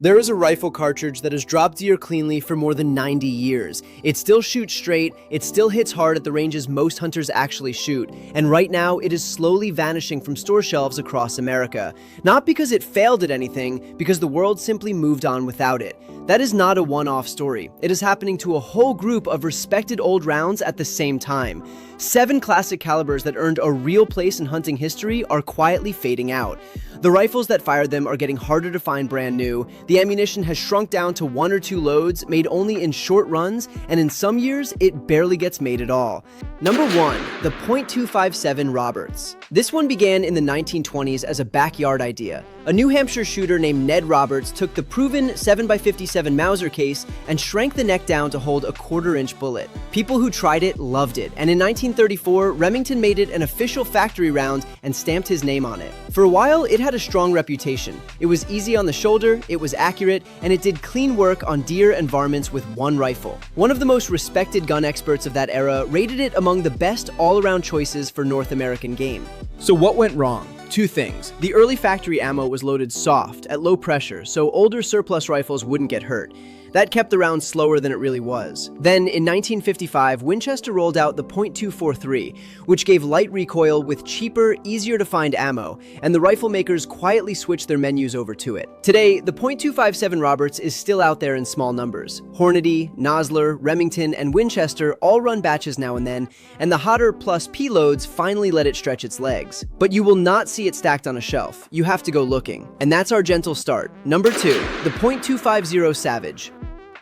There is a rifle cartridge that has dropped deer cleanly for more than 90 years. It still shoots straight, it still hits hard at the ranges most hunters actually shoot, and right now it is slowly vanishing from store shelves across America. Not because it failed at anything, because the world simply moved on without it. That is not a one-off story. It is happening to a whole group of respected old rounds at the same time. 7 classic calibers that earned a real place in hunting history are quietly fading out. The rifles that fired them are getting harder to find brand new, the ammunition has shrunk down to 1 or 2 loads, made only in short runs, and in some years, it barely gets made at all. Number 1. The .257 Roberts. This one began in the 1920s as a backyard idea. A New Hampshire shooter named Ned Roberts took the proven 7x57 Mauser case and shrank the neck down to hold a 1/4-inch bullet. People who tried it loved it, and in 1934, Remington made it an official factory round and stamped his name on it. For a while, it had a strong reputation. It was easy on the shoulder, it was accurate, and it did clean work on deer and varmints with one rifle. One of the most respected gun experts of that era rated it among the best all-around choices for North American game. So what went wrong? 2 things. The early factory ammo was loaded soft, at low pressure, so older surplus rifles wouldn't get hurt. That kept the round slower than it really was. Then, in 1955, Winchester rolled out the .243, which gave light recoil with cheaper, easier-to-find ammo, and the rifle makers quietly switched their menus over to it. Today, the .257 Roberts is still out there in small numbers. Hornady, Nosler, Remington, and Winchester all run batches now and then, and the hotter plus P loads finally let it stretch its legs. But you will not see it stacked on a shelf. You have to go looking. And that's our gentle start. Number 2, the .250 Savage.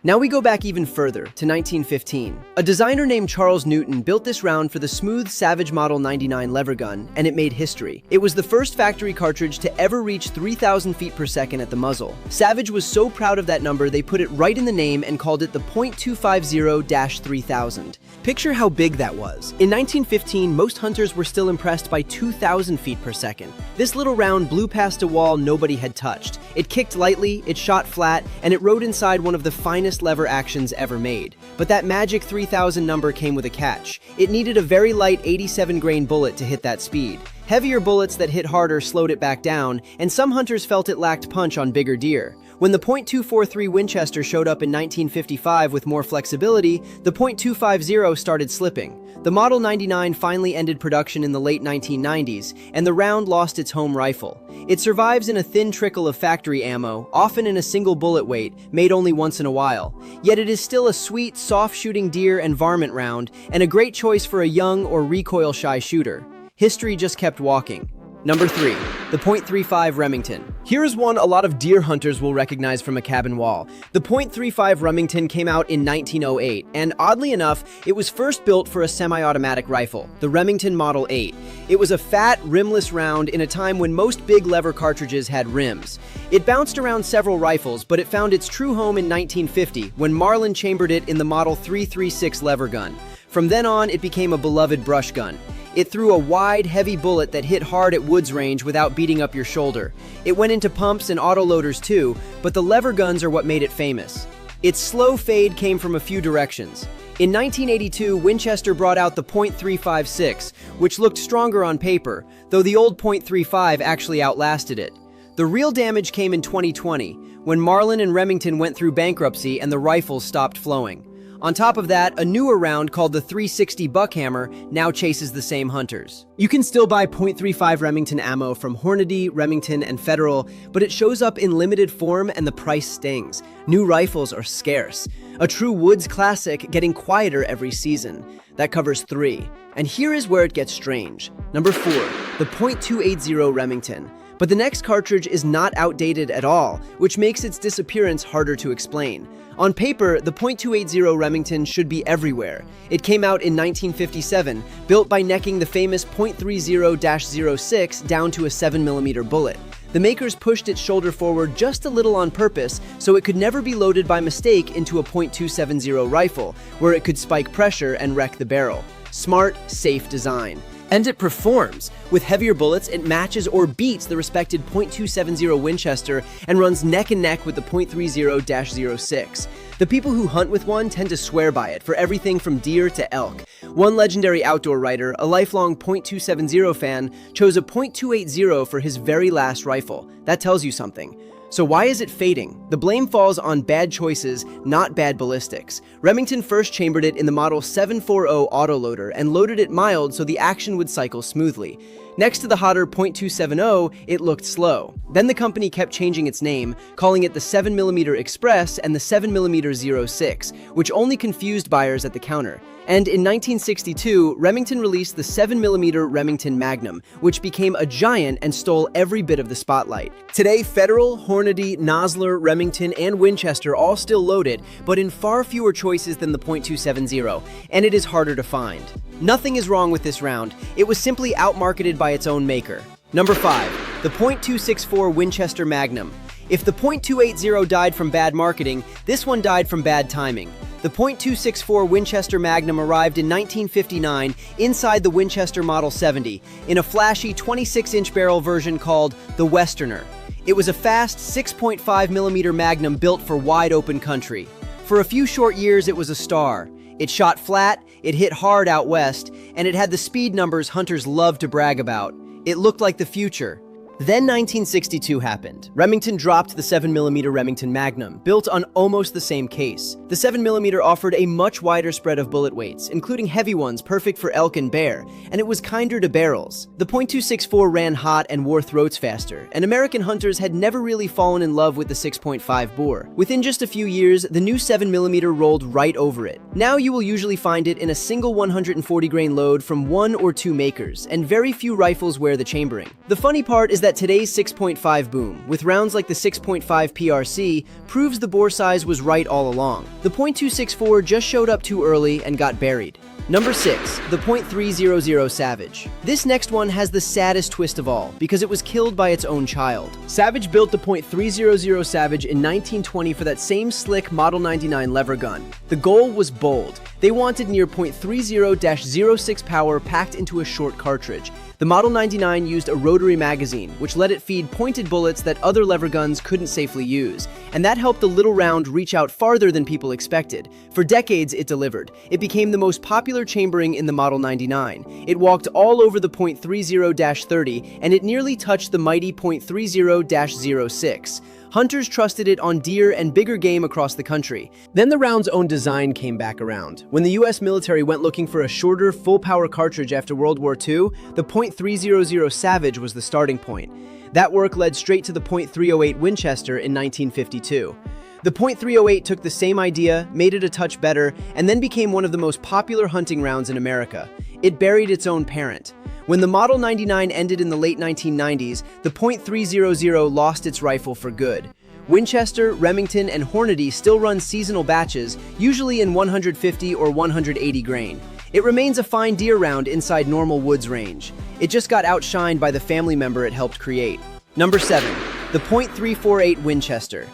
Now we go back even further, to 1915. A designer named Charles Newton built this round for the smooth Savage Model 99 lever gun, and it made history. It was the first factory cartridge to ever reach 3,000 feet per second at the muzzle. Savage was so proud of that number they put it right in the name and called it the .250-3000. Picture how big that was. In 1915, most hunters were still impressed by 2,000 feet per second. This little round blew past a wall nobody had touched. It kicked lightly, it shot flat, and it rode inside one of the finest lever actions ever made. But that magic 3,000 number came with a catch. It needed a very light 87 grain bullet to hit that speed. Heavier bullets that hit harder slowed it back down, and some hunters felt it lacked punch on bigger deer. When the .243 Winchester showed up in 1955 with more flexibility, the .250 started slipping. The Model 99 finally ended production in the late 1990s, and the round lost its home rifle. It survives in a thin trickle of factory ammo, often in a single bullet weight, made only once in a while. Yet it is still a sweet, soft-shooting deer and varmint round, and a great choice for a young or recoil-shy shooter. History just kept walking. Number 3, the .35 Remington. Here is one a lot of deer hunters will recognize from a cabin wall. The .35 Remington came out in 1908, and oddly enough, it was first built for a semi-automatic rifle, the Remington Model 8. It was a fat, rimless round in a time when most big lever cartridges had rims. It bounced around several rifles, but it found its true home in 1950, when Marlin chambered it in the Model 336 lever gun. From then on, it became a beloved brush gun. It threw a wide, heavy bullet that hit hard at woods range without beating up your shoulder. It went into pumps and autoloaders too, but the lever guns are what made it famous. Its slow fade came from a few directions. In 1982, Winchester brought out the .356, which looked stronger on paper, though the old .35 actually outlasted it. The real damage came in 2020, when Marlin and Remington went through bankruptcy and the rifles stopped flowing. On top of that, a newer round called the 360 Buckhammer now chases the same hunters. You can still buy .35 Remington ammo from Hornady, Remington, and Federal, but it shows up in limited form and the price stings. New rifles are scarce. A true woods classic getting quieter every season. That covers 3. And here is where it gets strange. Number 4, the .280 Remington. But the next cartridge is not outdated at all, which makes its disappearance harder to explain. On paper, the .280 Remington should be everywhere. It came out in 1957, built by necking the famous .30-06 down to a 7mm bullet. The makers pushed its shoulder forward just a little on purpose, so it could never be loaded by mistake into a .270 rifle, where it could spike pressure and wreck the barrel. Smart, safe design. And it performs. With heavier bullets, it matches or beats the respected .270 Winchester and runs neck and neck with the .30-06. The people who hunt with one tend to swear by it for everything from deer to elk. One legendary outdoor writer, a lifelong .270 fan, chose a .280 for his very last rifle. That tells you something. So why is it fading? The blame falls on bad choices, not bad ballistics. Remington first chambered it in the Model 740 autoloader and loaded it mild so the action would cycle smoothly. Next to the hotter .270, it looked slow. Then the company kept changing its name, calling it the 7mm Express and the 7mm 06, which only confused buyers at the counter. And in 1962, Remington released the 7mm Remington Magnum, which became a giant and stole every bit of the spotlight. Today, Federal, Hornady, Nosler, Remington, and Winchester all still load it, but in far fewer choices than the .270, and it is harder to find. Nothing is wrong with this round. It was simply outmarketed by its own maker. Number 5. The .264 Winchester Magnum. If the .280 died from bad marketing, this one died from bad timing. The .264 Winchester Magnum arrived in 1959 inside the Winchester Model 70 in a flashy 26-inch barrel version called the Westerner. It was a fast 6.5mm Magnum built for wide-open country. For a few short years, it was a star. It shot flat, it hit hard out west, and it had the speed numbers hunters love to brag about. It looked like the future. Then 1962 happened. Remington dropped the 7mm Remington Magnum, built on almost the same case. The 7mm offered a much wider spread of bullet weights, including heavy ones perfect for elk and bear, and it was kinder to barrels. The .264 ran hot and wore throats faster, and American hunters had never really fallen in love with the 6.5 bore. Within just a few years, the new 7mm rolled right over it. Now you will usually find it in a single 140 grain load from 1 or 2 makers, and very few rifles wear the chambering. The funny part is that today's 6.5 boom, with rounds like the 6.5 PRC, proves the bore size was right all along. The .264 just showed up too early and got buried. Number 6. The .300 Savage. This next one has the saddest twist of all, because it was killed by its own child. Savage built the .300 Savage in 1920 for that same slick Model 99 lever gun. The goal was bold. They wanted near .30-06 power packed into a short cartridge. The Model 99 used a rotary magazine, which let it feed pointed bullets that other lever guns couldn't safely use, and that helped the little round reach out farther than people expected. For decades, it delivered. It became the most popular chambering in the Model 99. It walked all over the .30-30, and it nearly touched the mighty .30-06. Hunters trusted it on deer and bigger game across the country. Then the round's own design came back around. When the US military went looking for a shorter, full-power cartridge after World War II, the .300 Savage was the starting point. That work led straight to the .308 Winchester in 1952. The .308 took the same idea, made it a touch better, and then became one of the most popular hunting rounds in America. It buried its own parent. When the Model 99 ended in the late 1990s, the .300 lost its rifle for good. Winchester, Remington, and Hornady still run seasonal batches, usually in 150 or 180 grain. It remains a fine deer round inside normal woods range. It just got outshined by the family member it helped create. Number 7. The .348 Winchester.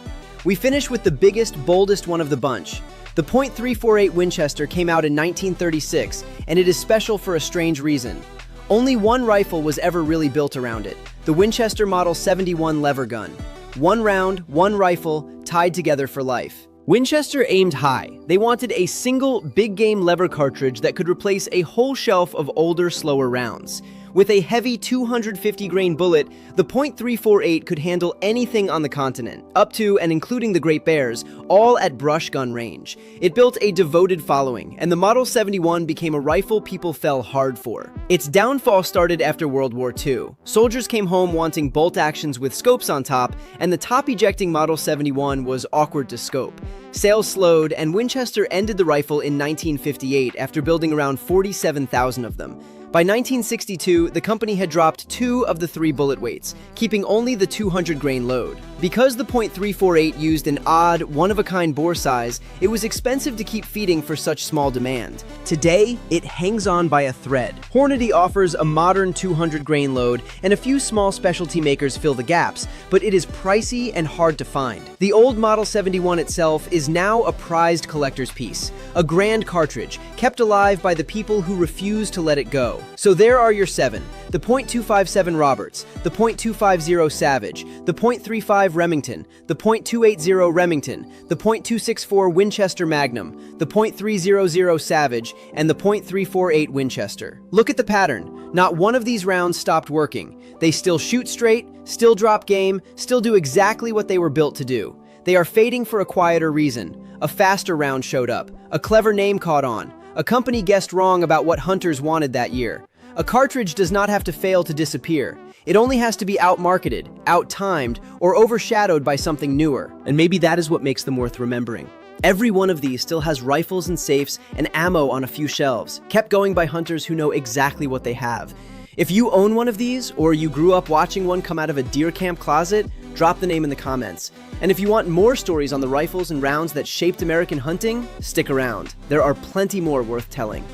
We finish with the biggest, boldest one of the bunch. The .348 Winchester came out in 1936, and it is special for a strange reason. Only one rifle was ever really built around it, the Winchester Model 71 lever gun. One round, one rifle, tied together for life. Winchester aimed high. They wanted a single, big-game lever cartridge that could replace a whole shelf of older, slower rounds. With a heavy 250-grain bullet, the .348 could handle anything on the continent, up to and including the Great Bears, all at brush gun range. It built a devoted following, and the Model 71 became a rifle people fell hard for. Its downfall started after World War II. Soldiers came home wanting bolt actions with scopes on top, and the top-ejecting Model 71 was awkward to scope. Sales slowed, and Winchester ended the rifle in 1958 after building around 47,000 of them. By 1962, the company had dropped 2 of the 3 bullet weights, keeping only the 200-grain load. Because the .348 used an odd, one-of-a-kind bore size, it was expensive to keep feeding for such small demand. Today, it hangs on by a thread. Hornady offers a modern 200-grain load, and a few small specialty makers fill the gaps, but it is pricey and hard to find. The old Model 71 itself is now a prized collector's piece, a grand cartridge, kept alive by the people who refuse to let it go. go. So there are your 7. The .257 Roberts, the .250 Savage, the .35 Remington, the .280 Remington, the .264 Winchester Magnum, the .300 Savage, and the .348 Winchester. Look at the pattern. Not one of these rounds stopped working. They still shoot straight, still drop game, still do exactly what they were built to do. They are fading for a quieter reason. A faster round showed up. A clever name caught on. A company guessed wrong about what hunters wanted that year. A cartridge does not have to fail to disappear. It only has to be out-marketed, out-timed, or overshadowed by something newer. And maybe that is what makes them worth remembering. Every one of these still has rifles and safes and ammo on a few shelves, kept going by hunters who know exactly what they have. If you own one of these, or you grew up watching one come out of a deer camp closet, drop the name in the comments. And if you want more stories on the rifles and rounds that shaped American hunting, stick around. There are plenty more worth telling.